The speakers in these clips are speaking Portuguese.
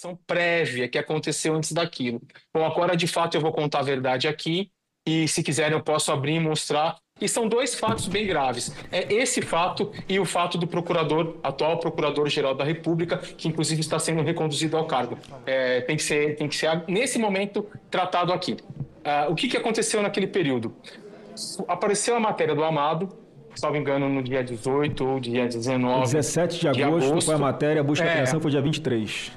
informação prévia que aconteceu antes daquilo. Bom, agora de fato eu vou contar a verdade aqui e se quiserem eu posso abrir e mostrar. E são dois fatos bem graves. É esse fato e o fato do procurador, atual procurador-geral da República, que inclusive está sendo reconduzido ao cargo. Tem que ser, nesse momento, tratado aqui. O que aconteceu naquele período? Apareceu a matéria do Amado, salvo engano, no dia 18 ou dia 19 17 de agosto foi a matéria, a busca e apreensão foi dia 23.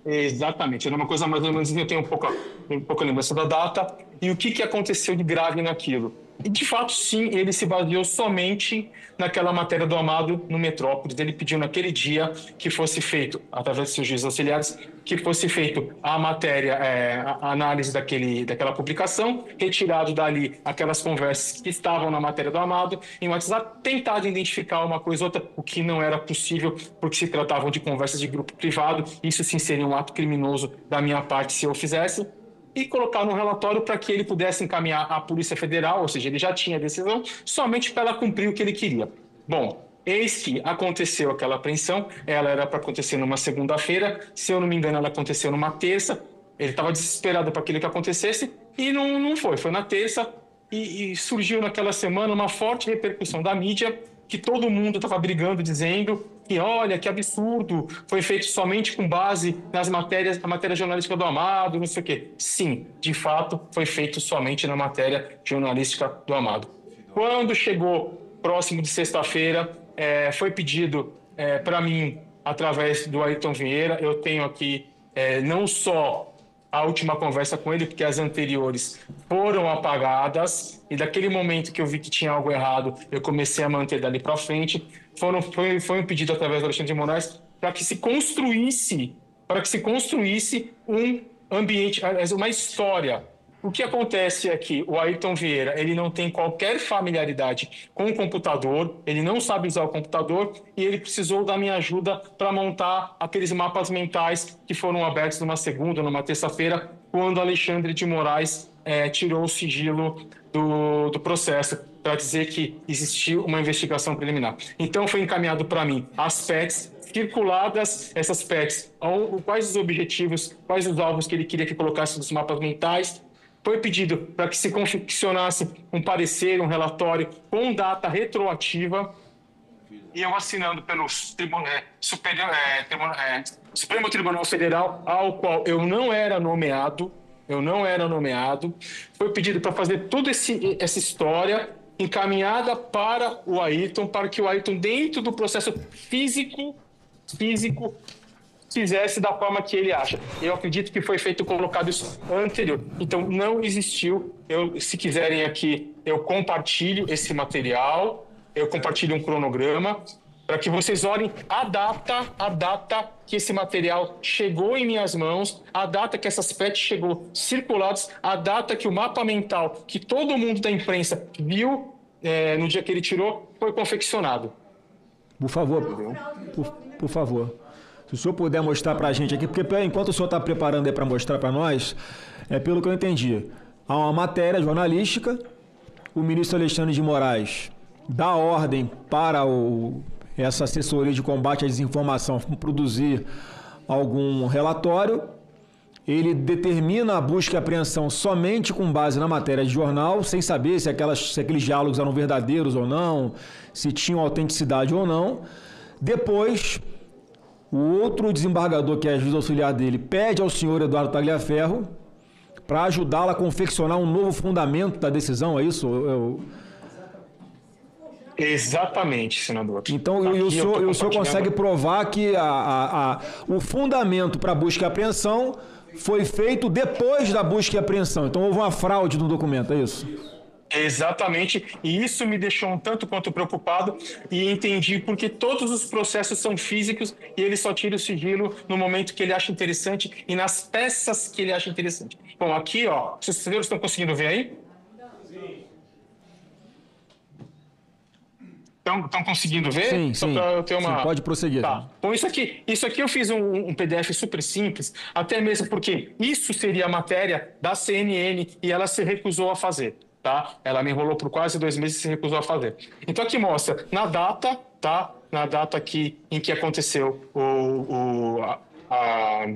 Exatamente, era uma coisa mais ou menos, eu tenho um pouco lembrança da data. E o que aconteceu de grave naquilo? E, de fato, sim, ele se baseou somente naquela matéria do Amado no Metrópolis. Ele pediu naquele dia que fosse feito, através de seus juízes auxiliares, que fosse feito a matéria, a análise daquela publicação, retirado dali aquelas conversas que estavam na matéria do Amado, em WhatsApp, tentado identificar uma coisa ou outra, o que não era possível, porque se tratavam de conversas de grupo privado. Isso sim seria um ato criminoso da minha parte se eu fizesse. E colocar no relatório para que ele pudesse encaminhar à Polícia Federal, ou seja, ele já tinha a decisão, somente para ela cumprir o que ele queria. Bom, eis que aconteceu aquela apreensão, ela era para acontecer numa segunda-feira, se eu não me engano ela aconteceu numa terça, ele estava desesperado para aquilo que acontecesse e não foi na terça e surgiu naquela semana uma forte repercussão da mídia, que todo mundo estava brigando, dizendo que, olha, que absurdo, foi feito somente com base nas matérias, a matéria jornalística do Amado, não sei o quê. Sim, de fato, foi feito somente na matéria jornalística do Amado. Quando chegou próximo de sexta-feira, foi pedido para mim, através do Ayrton Vieira, eu tenho aqui não só a última conversa com ele, porque as anteriores foram apagadas, e daquele momento que eu vi que tinha algo errado, eu comecei a manter dali para frente. Foi um pedido através do Alexandre de Moraes para que se construísse um ambiente, uma história. O que acontece é que o Ayrton Vieira, ele não tem qualquer familiaridade com o computador, ele não sabe usar o computador e ele precisou da minha ajuda para montar aqueles mapas mentais que foram abertos numa segunda, numa terça-feira, quando Alexandre de Moraes tirou o sigilo do processo para dizer que existiu uma investigação preliminar. Então foi encaminhado para mim as PETs circuladas, essas PETs, quais os objetivos, quais os alvos que ele queria que colocasse nos mapas mentais. Foi pedido para que se confeccionasse um parecer, um relatório com data retroativa, e eu assinando pelo Supremo Tribunal Federal, ao qual eu não era nomeado. Foi pedido para fazer toda essa história encaminhada para o Ayrton, para que o Ayrton, dentro do processo físico, fizesse da forma que ele acha. Eu acredito que foi feito, colocado isso anterior. Então, não existiu. Se quiserem aqui, eu compartilho esse material, eu compartilho um cronograma, para que vocês olhem a data que esse material chegou em minhas mãos, a data que essas PETs chegou circuladas, a data que o mapa mental, que todo mundo da imprensa viu no dia que ele tirou, foi confeccionado. Por favor, por favor. Se o senhor puder mostrar para a gente aqui, porque enquanto o senhor está preparando aí para mostrar para nós, pelo que eu entendi, há uma matéria jornalística, o ministro Alexandre de Moraes dá ordem para essa assessoria de combate à desinformação produzir algum relatório, ele determina a busca e apreensão somente com base na matéria de jornal, sem saber se aqueles diálogos eram verdadeiros ou não, se tinham autenticidade ou não. Depois, o outro desembargador, que é juiz auxiliar dele, pede ao senhor Eduardo Tagliaferro para ajudá-lo a confeccionar um novo fundamento da decisão, é isso? Exatamente, senador. Então, o senhor consegue provar que o fundamento para a busca e apreensão foi feito depois da busca e apreensão. Então, houve uma fraude no documento, é isso? Exatamente, e isso me deixou um tanto quanto preocupado, e entendi porque todos os processos são físicos e ele só tira o sigilo no momento que ele acha interessante e nas peças que ele acha interessante. Bom, aqui, ó, os senhores estão conseguindo ver aí? Estão conseguindo ver? Sim, só sim. Para eu ter uma... Sim, pode prosseguir. Tá. Bom, isso aqui eu fiz um PDF super simples, até mesmo porque isso seria a matéria da CNN e ela se recusou a fazer. Tá? Ela me enrolou por quase 2 meses e se recusou a fazer. Então aqui mostra, na data, tá? Na data aqui em que aconteceu a a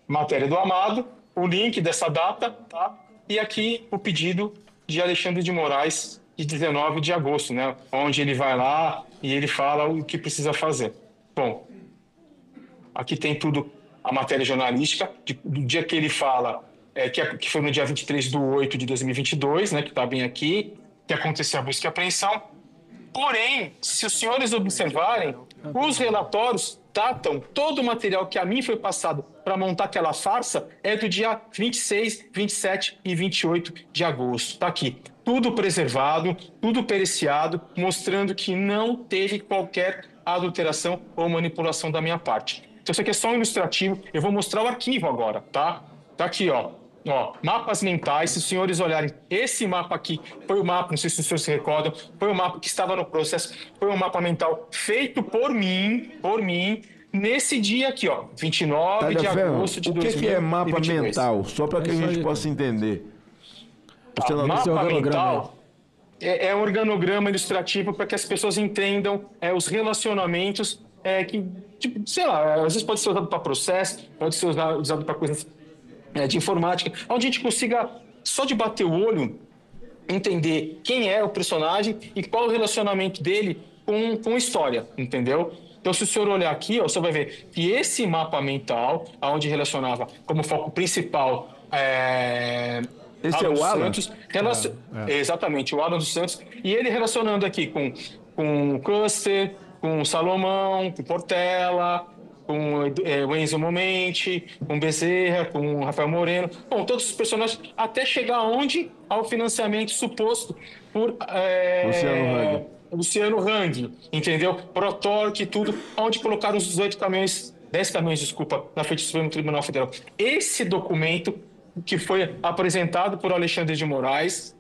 matéria do Amado, o link dessa data, tá? E aqui o pedido de Alexandre de Moraes, de 19 de agosto, né? Onde ele vai lá e ele fala o que precisa fazer. Bom, aqui tem tudo, a matéria jornalística, do dia que ele fala, que foi no dia 23/8/2022, né? Que está bem aqui, que aconteceu a busca e apreensão. Porém, se os senhores observarem, os relatórios datam todo o material que a mim foi passado para montar aquela farsa é do dia 26, 27 e 28 de agosto. Está aqui. Tudo preservado, tudo periciado, mostrando que não teve qualquer adulteração ou manipulação da minha parte. Então, isso aqui é só um ilustrativo. Eu vou mostrar o arquivo agora, tá? Tá aqui, ó. Mapas mentais, se os senhores olharem, esse mapa aqui foi o mapa, não sei se os senhores se recordam, foi o mapa que estava no processo, foi um mapa mental feito por mim, nesse dia aqui, ó, 29 de agosto de 2022. O que é mapa mental? Só para que a gente possa entender. Mapa mental é um organograma ilustrativo para que as pessoas entendam os relacionamentos que, tipo, sei lá, às vezes pode ser usado para processo, pode ser usado para coisas de informática, onde a gente consiga, só de bater o olho, entender quem é o personagem e qual o relacionamento dele com a história, entendeu? Então, se o senhor olhar aqui, você vai ver que esse mapa mental, onde relacionava como foco principal esse é o Alan? Santos, exatamente, o Alan dos Santos, e ele relacionando aqui com o Custer, com o Salomão, com o Portela, com o Enzo Momenti, com o Bezerra, com o Rafael Moreno, bom, todos os personagens, até chegar onde? Ao financiamento suposto por Luciano Hang, entendeu? Protorque, tudo, onde colocaram os 10 caminhões, na frente do Supremo Tribunal Federal. Esse documento que foi apresentado por Alexandre de Moraes,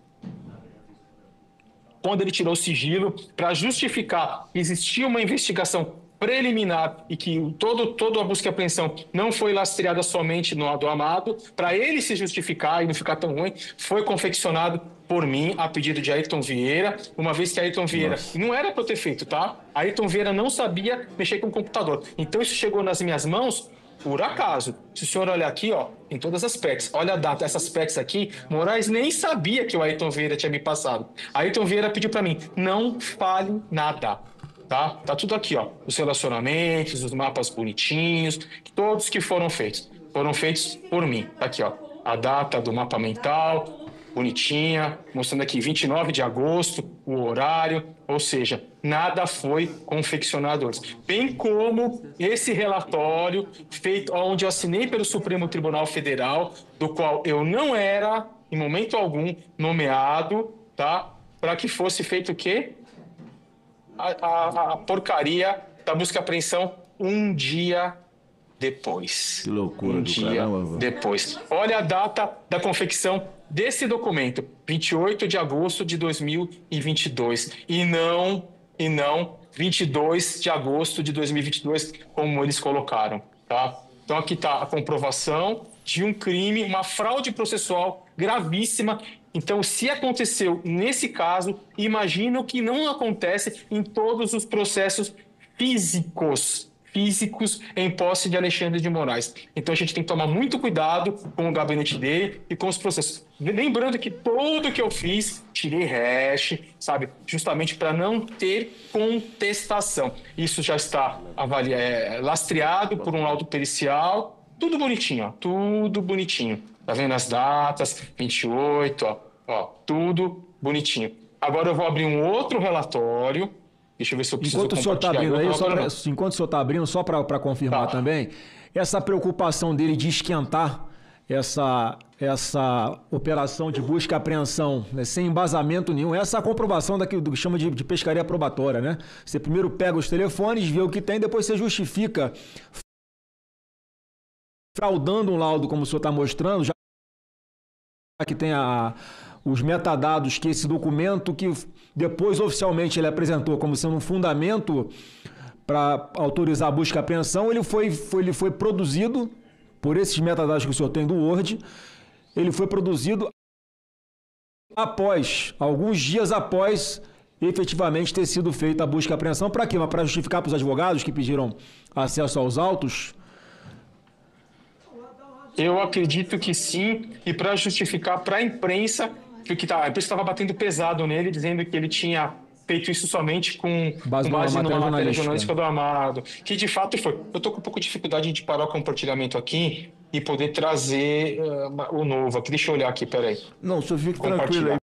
quando ele tirou o sigilo, para justificar que existia uma investigação preliminar e que toda a busca e apreensão não foi lastreada somente no do Amado, para ele se justificar e não ficar tão ruim, foi confeccionado por mim a pedido de Ayrton Vieira, uma vez que Ayrton Vieira não era para eu ter feito, tá? Ayrton Vieira não sabia mexer com o computador. Então isso chegou nas minhas mãos por acaso. Se o senhor olhar aqui, ó, em todas as PECs, olha a data, essas PECs aqui, Moraes nem sabia que o Ayrton Vieira tinha me passado. Ayrton Vieira pediu para mim, não fale nada. Tá tudo aqui, ó. Os relacionamentos, os mapas bonitinhos, todos que foram feitos por mim. Tá aqui, ó. A data do mapa mental, bonitinha, mostrando aqui 29 de agosto, o horário, ou seja, nada foi confeccionado antes. Bem como esse relatório feito, onde eu assinei pelo Supremo Tribunal Federal, do qual eu não era, em momento algum, nomeado, tá? Para que fosse feito o quê? A porcaria da busca e apreensão um dia depois. Que loucura do caramba. Depois. Olha a data da confecção desse documento, 28 de agosto de 2022. E não 22 de agosto de 2022, como eles colocaram. Tá? Então aqui está a comprovação de um crime, uma fraude processual gravíssima. Então, se aconteceu nesse caso, imagino que não acontece em todos os processos físicos em posse de Alexandre de Moraes. Então, a gente tem que tomar muito cuidado com o gabinete dele e com os processos. Lembrando que tudo que eu fiz, tirei hash, sabe? Justamente para não ter contestação. Isso já está lastreado por um laudo pericial. Tudo bonitinho, ó. Tudo bonitinho. Tá vendo as datas? 28, ó, tudo bonitinho. Agora eu vou abrir um outro relatório. Deixa eu ver se eu preciso enquanto o senhor está abrindo aí, enquanto o senhor está abrindo, só para confirmar também, essa preocupação dele de esquentar essa operação de busca e apreensão, né, sem embasamento nenhum, essa comprovação do que chama de pescaria probatória, né? Você primeiro pega os telefones, vê o que tem, depois você justifica fraudando um laudo, como o senhor está mostrando, já que tem os metadados que esse documento, que depois oficialmente ele apresentou como sendo um fundamento para autorizar a busca e apreensão, ele foi produzido por esses metadados que o senhor tem do Word, ele foi produzido alguns dias após efetivamente ter sido feita a busca e apreensão. Para quê? Para justificar para os advogados que pediram acesso aos autos, Eu acredito que sim, e para justificar para a imprensa, porque a imprensa estava batendo pesado nele, dizendo que ele tinha feito isso somente com base numa matéria jornalística do Amado, que de fato foi. Eu estou com um pouco de dificuldade de parar o compartilhamento aqui e poder trazer o novo aqui. Deixa eu olhar aqui, peraí. Não, só fique tranquilo aí.